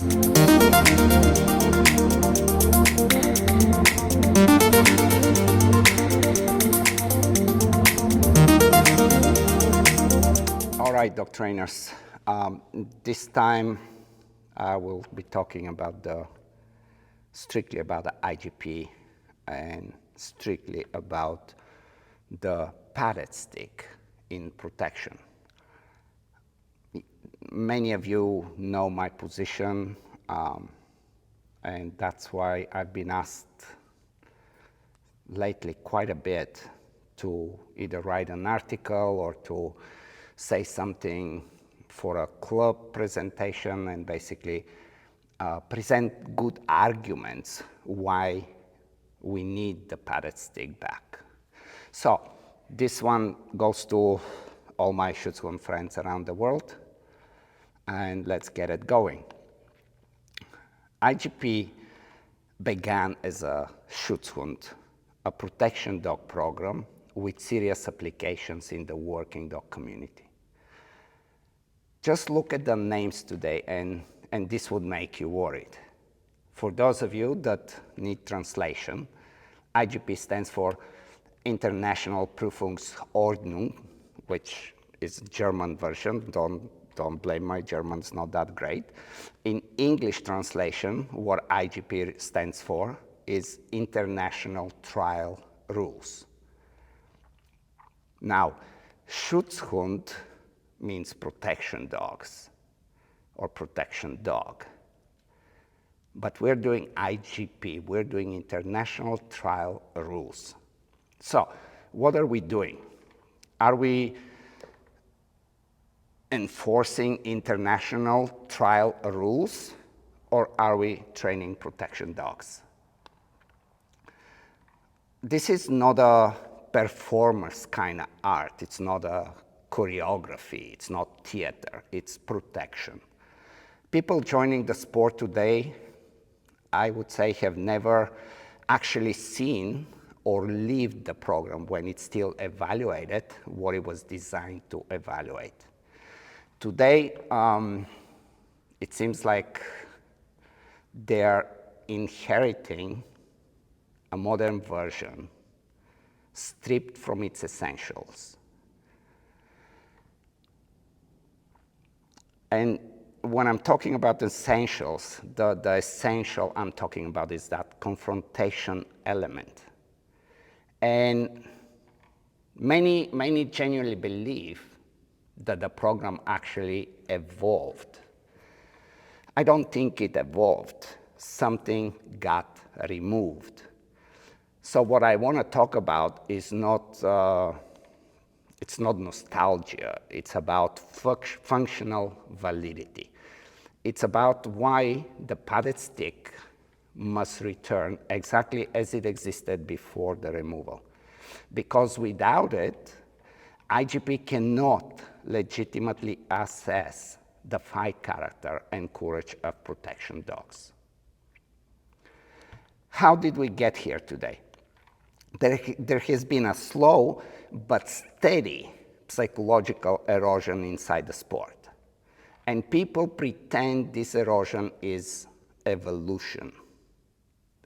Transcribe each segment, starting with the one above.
All right, dog trainers. This time I will be talking about strictly about the IGP and strictly about the padded stick in protection. Many of you know my position, and that's why I've been asked lately quite a bit to either write an article or to say something for a club presentation and basically present good arguments why we need the padded stick back. So this one goes to all my Schutzhund friends around the world, and let's get it going. IGP began as a Schutzhund, a protection dog program with serious applications in the working dog community. Just look at the names today, and this would make you worried. For those of you that need translation, IGP stands for International Prüfungsordnung, which is German version. Don't blame my German's not that great. In English translation, what IGP stands for is International Trial Rules. Now, Schutzhund means protection dogs or protection dog. But we're doing IGP, we're doing International Trial Rules. So, what are we doing? Are we enforcing international trial rules, or are we training protection dogs? This is not a performance kind of art. It's not a choreography. It's not theater. It's protection. People joining the sport today, I would say, have never actually seen or lived the program when it still evaluated what it was designed to evaluate. Today, it seems like they're inheriting a modern version stripped from its essentials. And when I'm talking about essentials, the essential I'm talking about is that confrontation element. And many genuinely believe that the program actually evolved. I don't think it evolved. Something got removed. So what I want to talk about is it's not nostalgia. It's about functional validity. It's about why the padded stick must return exactly as it existed before the removal. Because without it, IGP cannot legitimately assess the fight character and courage of protection dogs. How did we get here today? There has been a slow but steady psychological erosion inside the sport. And people pretend this erosion is evolution.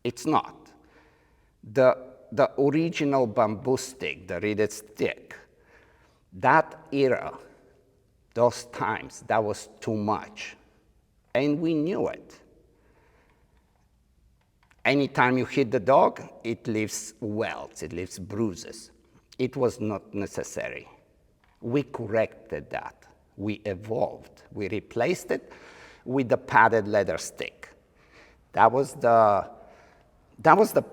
It's not. The original bamboo stick, the reeded stick, that era, those times, that was too much. And we knew it. Anytime you hit the dog, it leaves welts, it leaves bruises. It was not necessary. We corrected that. We evolved. We replaced it with the padded leather stick. That was the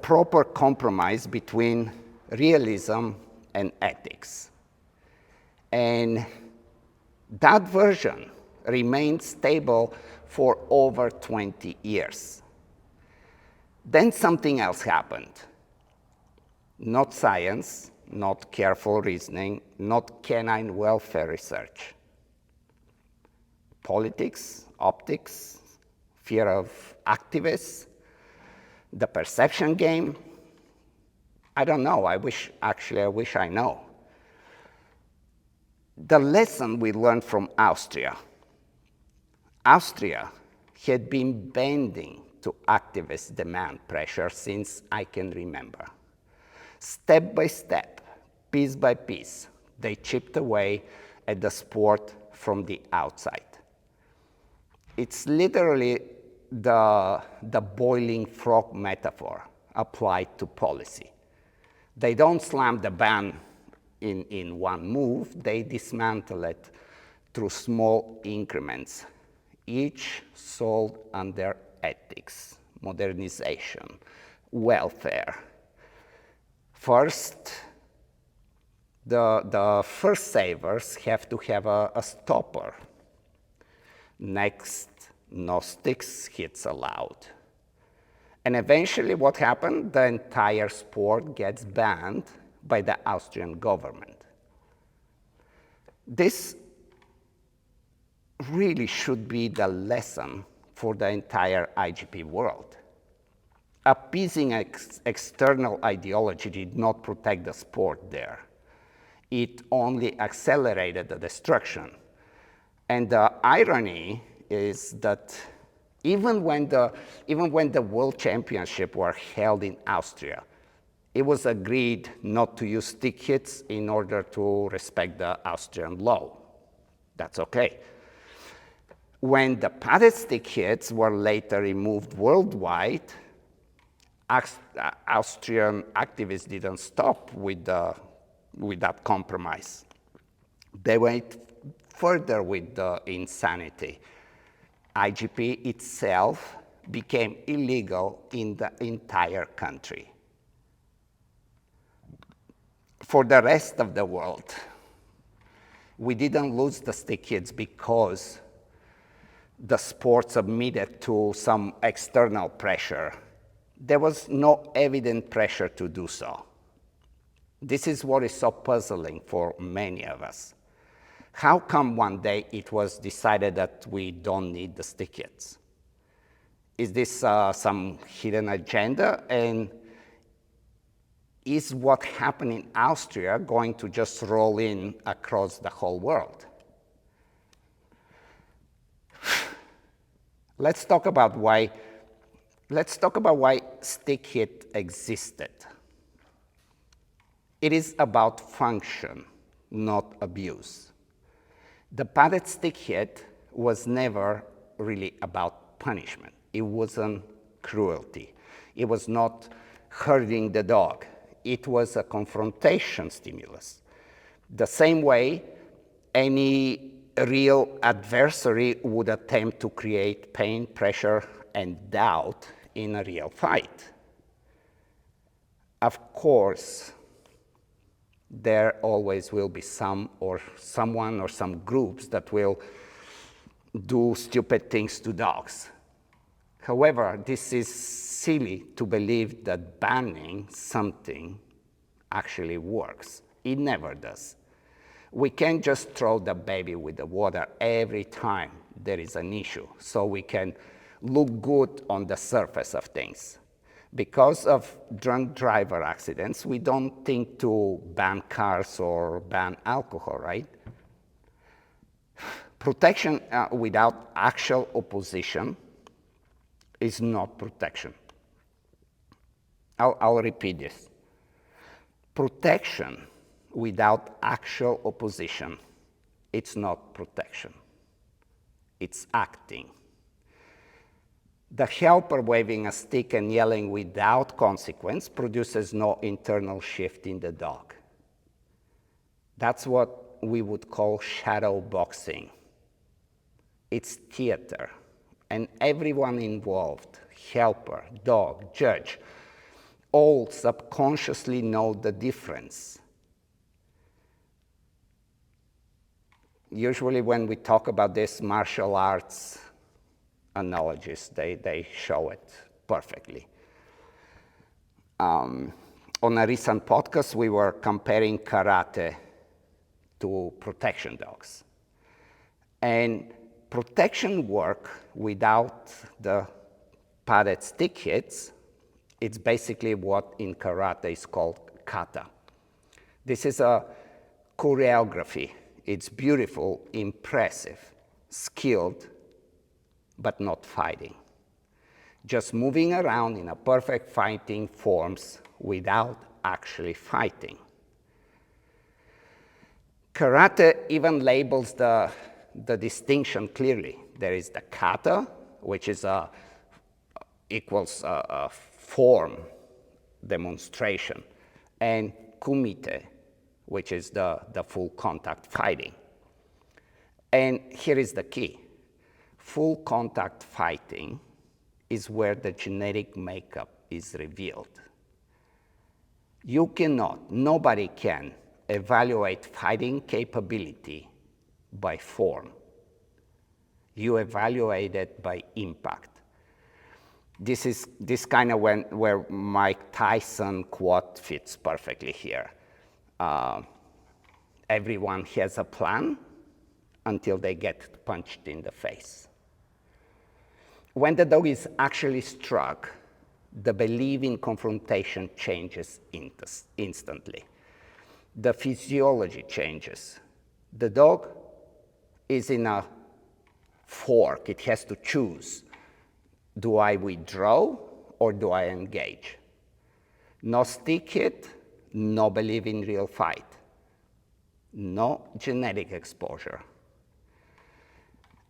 proper compromise between realism and ethics. And that version remained stable for over 20 years. Then something else happened. Not science, not careful reasoning, not canine welfare research. Politics, optics, fear of activists, the perception game. I don't know. I wish I know. The lesson we learned from Austria. Austria had been bending to activist demand pressure since I can remember. Step by step, piece by piece, they chipped away at the sport from the outside. It's literally the boiling frog metaphor applied to policy. They don't slam the ban in one move, they dismantle it through small increments, each sold under ethics, modernization, welfare. First, the first savers have to have a stopper. Next, no sticks hits allowed. And eventually what happened? The entire sport gets banned by the Austrian government. This really should be the lesson for the entire IGP world. Appeasing external ideology did not protect the sport there. It only accelerated the destruction. And the irony is that even when the World Championship were held in Austria, it was agreed not to use stick hits in order to respect the Austrian law. That's okay. When the padded stick hits were later removed worldwide, Austrian activists didn't stop with that compromise. They went further with the insanity. IGP itself became illegal in the entire country. For the rest of the world, we didn't lose the stick hits because the sport submitted to some external pressure. There was no evident pressure to do so. This is what is so puzzling for many of us. How come one day it was decided that we don't need the stick hits? Is this some hidden agenda? And is what happened in Austria going to just roll in across the whole world? Let's talk about why stick hit existed. It is about function, not abuse. The padded stick hit was never really about punishment. It wasn't cruelty. It was not hurting the dog. It was a confrontation stimulus. The same way any real adversary would attempt to create pain, pressure, and doubt in a real fight. Of course, there always will be someone or some groups that will do stupid things to dogs. However, this is silly to believe that banning something actually works. It never does. We can't just throw the baby with the water every time there is an issue, so we can look good on the surface of things. Because of drunk driver accidents, we don't think to ban cars or ban alcohol, right? Protection without actual opposition is not protection. I'll repeat this. Protection without actual opposition, it's not protection. It's acting. The helper waving a stick and yelling without consequence produces no internal shift in the dog. That's what we would call shadow boxing. It's theater, and everyone involved, helper, dog, judge, all subconsciously know the difference. Usually when we talk about this martial arts analogies, they show it perfectly. On a recent podcast, we were comparing karate to protection dogs. And protection work without the padded stick hits, it's basically what in karate is called kata. This is a choreography. It's beautiful, impressive, skilled, but not fighting. Just moving around in a perfect fighting forms without actually fighting. Karate even labels the distinction clearly. There is the kata, which is equals a form demonstration, and kumite, which is the full contact fighting. And here is the key. Full contact fighting is where the genetic makeup is revealed. You cannot, nobody can evaluate fighting capability by form. You evaluate it by impact. This is kind of where Mike Tyson quote fits perfectly here. Everyone has a plan until they get punched in the face. When the dog is actually struck, the belief in confrontation changes instantly. The physiology changes. The dog is in a fork. It has to choose. Do I withdraw or do I engage? No stick hit, no belief in real fight. No genetic exposure.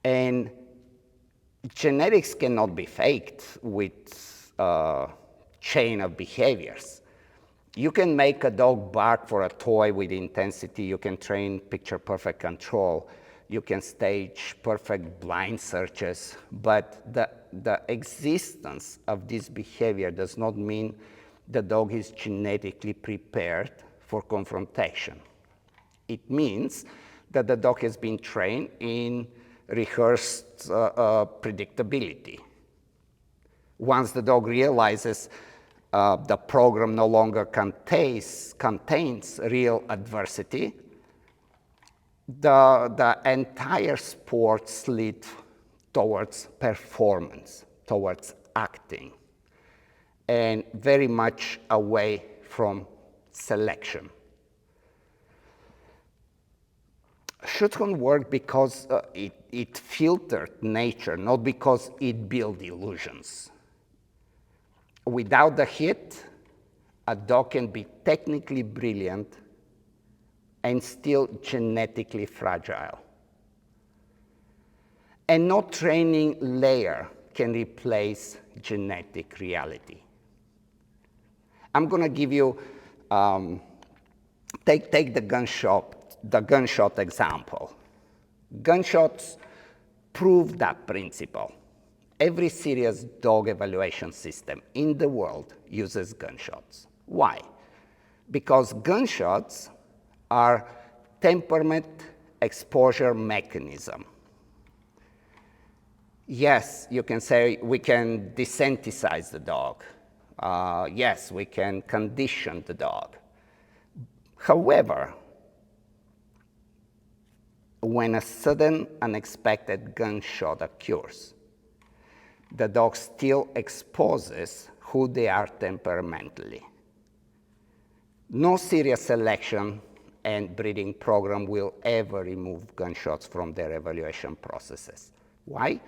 And genetics cannot be faked with a chain of behaviors. You can make a dog bark for a toy with intensity. You can train picture-perfect control. You can stage perfect blind searches. But the existence of this behavior does not mean the dog is genetically prepared for confrontation. It means that the dog has been trained in rehearsed predictability. Once the dog realizes the program no longer contains real adversity, the entire sport slid towards performance, towards acting, and very much away from selection. Schutzhund worked because it filtered nature, not because it built illusions. Without the hit, a dog can be technically brilliant and still genetically fragile. And no training layer can replace genetic reality. I'm going to give you, take the gunshot example. Gunshots prove that principle. Every serious dog evaluation system in the world uses gunshots. Why? Because gunshots are temperament exposure mechanism. Yes, you can say we can desensitize the dog. Yes, we can condition the dog. However, when a sudden, unexpected gunshot occurs, the dog still exposes who they are temperamentally. No serious selection and breeding program will ever remove gunshots from their evaluation processes. Why?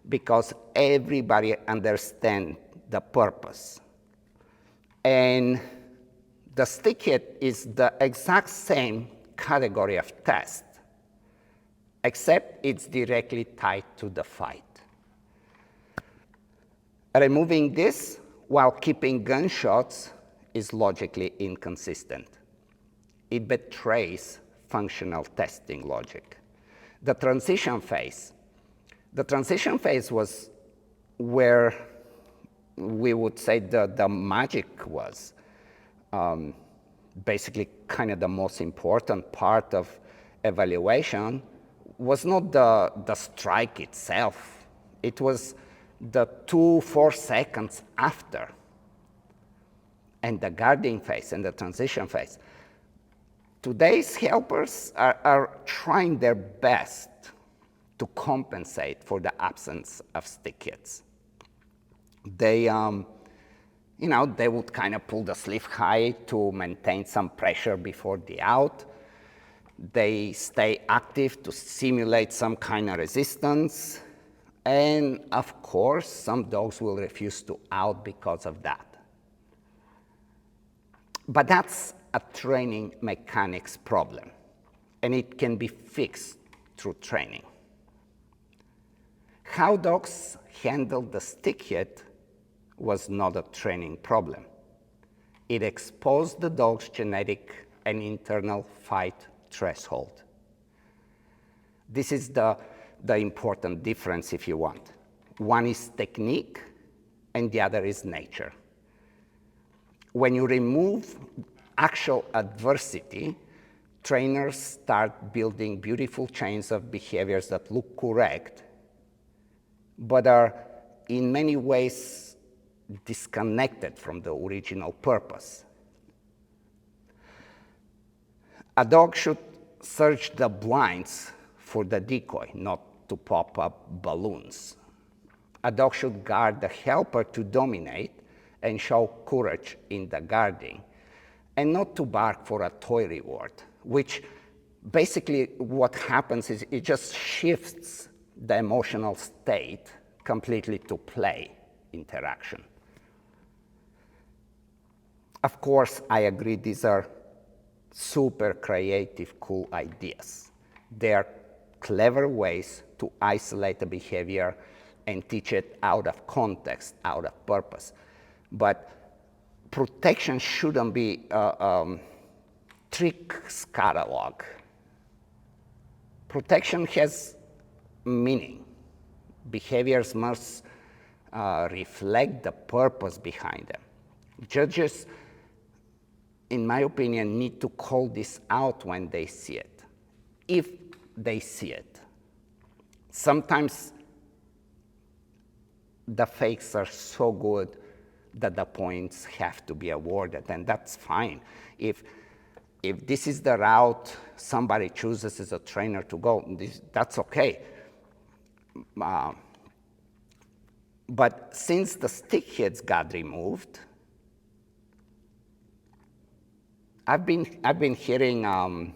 Because everybody understands the purpose. And the stick hit is the exact same category of test, except it's directly tied to the fight. Removing this while keeping gunshots is logically inconsistent. It betrays functional testing logic. The transition phase was where we would say the magic was. Basically, kind of the most important part of evaluation was not the strike itself. It was the 2-4 seconds after, and the guarding phase and the transition phase. Today's helpers are trying their best to compensate for the absence of stick hits. They, they would kind of pull the sleeve high to maintain some pressure before the out. They stay active to simulate some kind of resistance. And of course, some dogs will refuse to out because of that. But that's a training mechanics problem, and it can be fixed through training. How dogs handled the stick hit was not a training problem. It exposed the dog's genetic and internal fight threshold. This is the important difference, if you want. One is technique, and the other is nature. When you remove actual adversity, trainers start building beautiful chains of behaviors that look correct, but are in many ways disconnected from the original purpose. A dog should search the blinds for the decoy, not to pop up balloons. A dog should guard the helper to dominate and show courage in the guarding, and not to bark for a toy reward, which basically what happens is it just shifts the emotional state completely to play interaction. Of course, I agree these are super creative, cool ideas. They are clever ways to isolate a behavior and teach it out of context, out of purpose. But protection shouldn't be a tricks catalog. Protection has meaning. Behaviors must reflect the purpose behind them. Judges, in my opinion, need to call this out when they see it, if they see it. Sometimes the fakes are so good that the points have to be awarded, and that's fine. If this is the route somebody chooses as a trainer to go, that's okay. But since the stick hits got removed, I've been hearing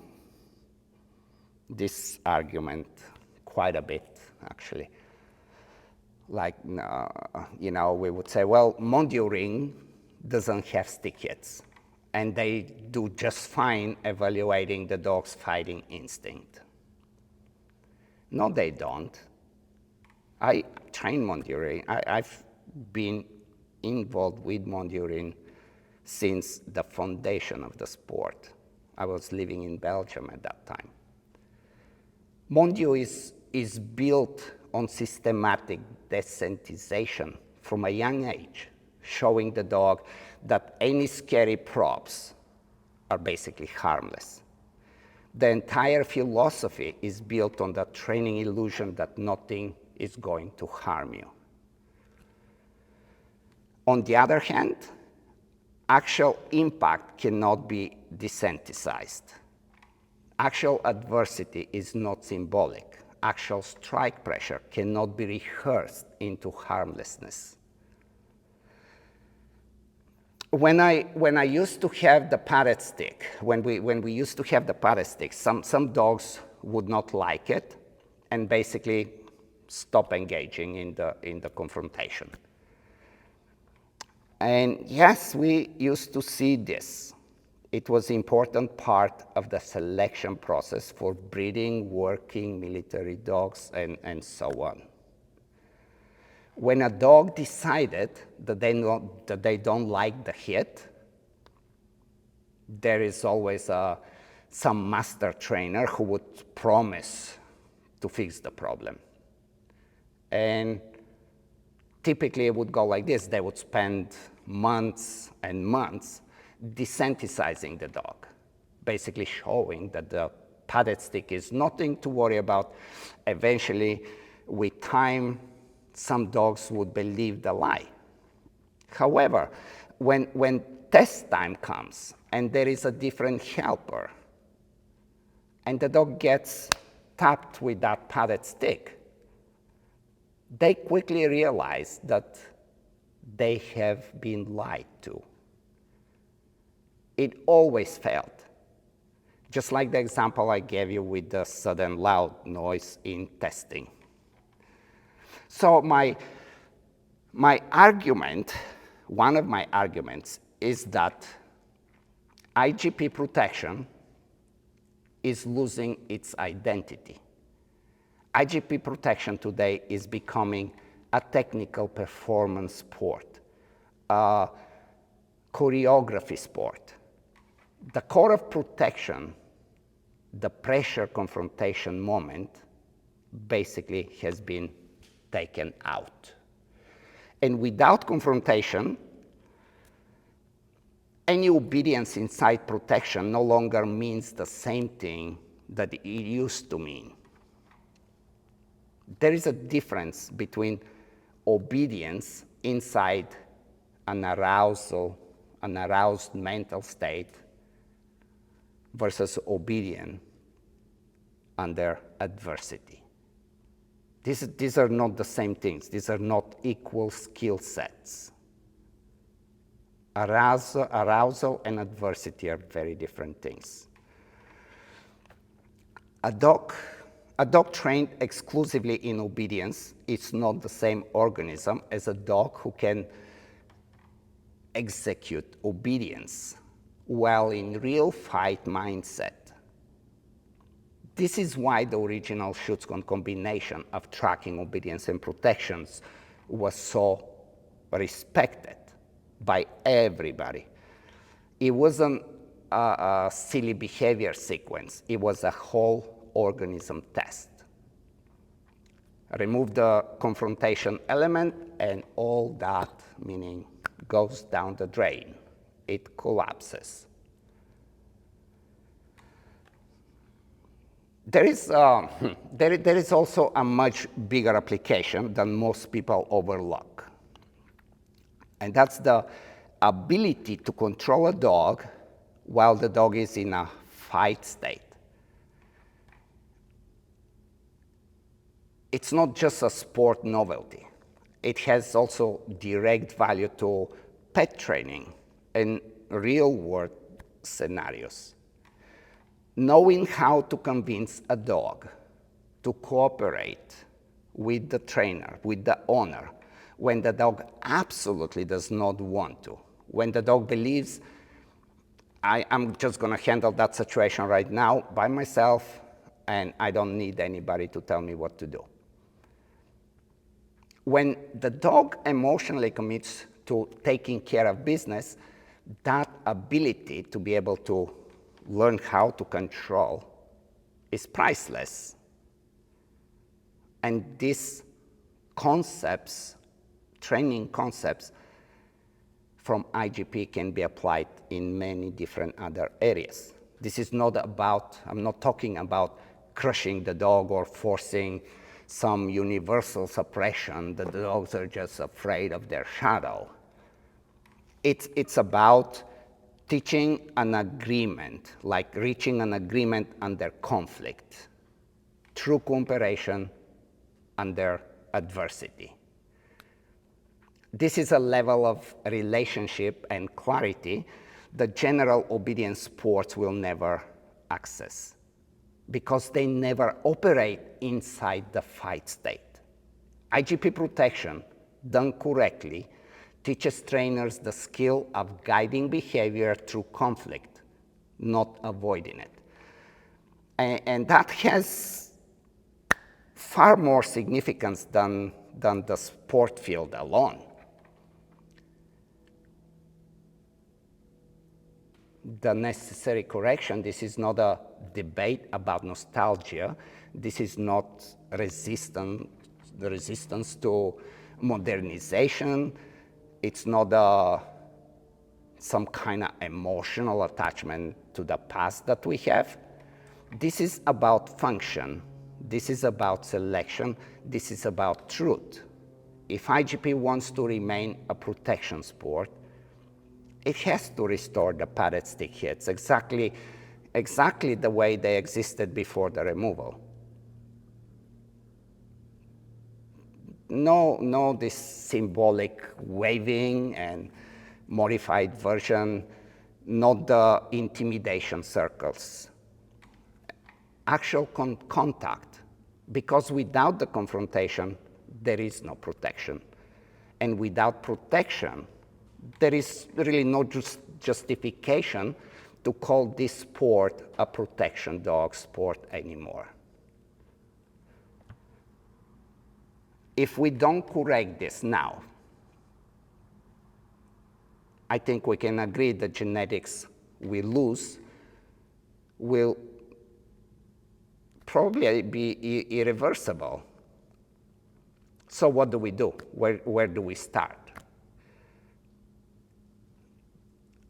this argument quite a bit, actually. Like, we would say, well, Mondioring doesn't have stick hits, and they do just fine evaluating the dog's fighting instinct. No, they don't. I train Mondioring. I've been involved with Mondioring since the foundation of the sport. I was living in Belgium at that time. Mondio is built on systematic desensitization from a young age, showing the dog that any scary props are basically harmless. The entire philosophy is built on the training illusion that nothing is going to harm you. On the other hand, actual impact cannot be desensitized. Actual adversity is not symbolic. Actual strike pressure cannot be rehearsed into harmlessness. When I used to have the padded stick, when we used to have the padded stick, some dogs would not like it and basically stop engaging in the confrontation. And yes, we used to see this. It was an important part of the selection process for breeding working military dogs and so on. When a dog decided that they don't like the hit, there is always some master trainer who would promise to fix the problem. And typically it would go like this. They would spend months and months desensitizing the dog, basically showing that the padded stick is nothing to worry about. Eventually, with time, some dogs would believe the lie. However, when test time comes and there is a different helper and the dog gets tapped with that padded stick, they quickly realize that they have been lied to. It always failed. Just like the example I gave you with the sudden loud noise in testing. So my argument, one of my arguments, is that IGP protection is losing its identity. IGP protection today is becoming a technical performance sport, a choreography sport. The core of protection, the pressure confrontation moment, basically has been taken out. And without confrontation, any obedience inside protection no longer means the same thing that it used to mean. There is a difference between obedience inside an aroused mental state versus obedience under adversity. These are not the same things. These are not equal skill sets. Arousal and adversity are very different things. A dog trained exclusively in obedience is not the same organism as a dog who can execute obedience while in real fight mindset. This is why the original Schutzhund combination of tracking, obedience, and protections was so respected by everybody. It wasn't a silly behavior sequence. It was a whole organism test. Remove the confrontation element and all that, meaning goes down the drain. It collapses. There is also a much bigger application than most people overlook. And that's the ability to control a dog while the dog is in a fight state. It's not just a sport novelty. It has also direct value to pet training and real-world scenarios. Knowing how to convince a dog to cooperate with the trainer, with the owner, when the dog absolutely does not want to, when the dog believes, I'm just going to handle that situation right now by myself, and I don't need anybody to tell me what to do. When the dog emotionally commits to taking care of business, that ability to be able to learn how to control is priceless. And these concepts, training concepts from IGP can be applied in many different other areas. This is not about, I'm not talking about crushing the dog or forcing some universal suppression that the dogs are just afraid of their shadow. It's about teaching an agreement, like reaching an agreement under conflict, true cooperation under adversity. This is a level of relationship and clarity that general obedience sports will never access because they never operate inside the fight state. IGP protection, done correctly, teaches trainers the skill of guiding behavior through conflict, not avoiding it. And that has far more significance than the sport field alone. The necessary correction, this is not a debate about nostalgia. This is not the resistance to modernization. It's not some kind of emotional attachment to the past that we have. This is about function. This is about selection. This is about truth. If IGP wants to remain a protection sport, it has to restore the padded stick hits exactly the way they existed before the removal. No this symbolic waving and modified version, not the intimidation circles. Actual contact, because without the confrontation, there is no protection. And without protection, there is really no justification to call this sport a protection dog sport anymore. If we don't correct this now, I think we can agree that genetics we lose will probably be irreversible. So what do we do? Where do we start?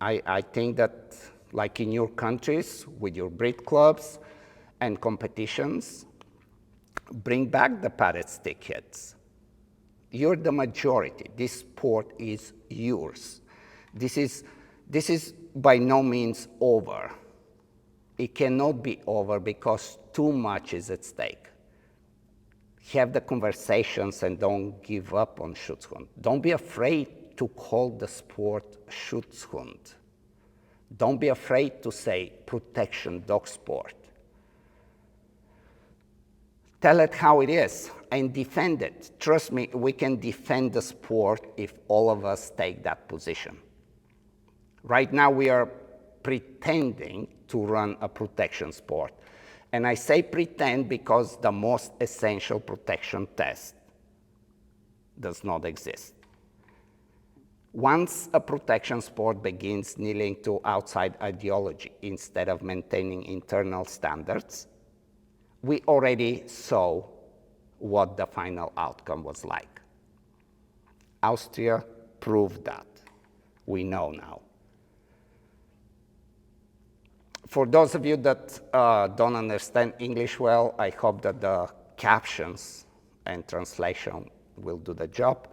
I think that, like in your countries, with your breed clubs and competitions, bring back the parrot stick hits. You're the majority. This sport is yours. This is by no means over. It cannot be over because too much is at stake. Have the conversations and don't give up on Schutzhund. Don't be afraid to call the sport Schutzhund. Don't be afraid to say protection dog sport. Tell it how it is and defend it. Trust me, we can defend the sport if all of us take that position. Right now we are pretending to run a protection sport. And I say pretend because the most essential protection test does not exist. Once a protection sport begins kneeling to outside ideology instead of maintaining internal standards, we already saw what the final outcome was like. Austria proved that. We know now. For those of you that don't understand English well, I hope that the captions and translation will do the job.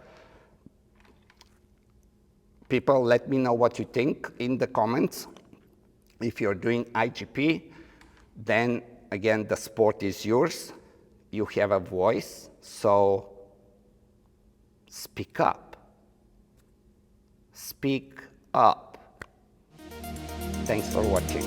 People, let me know what you think in the comments. If you're doing IGP, then again, the sport is yours. You have a voice, so speak up. Speak up. Thanks for watching.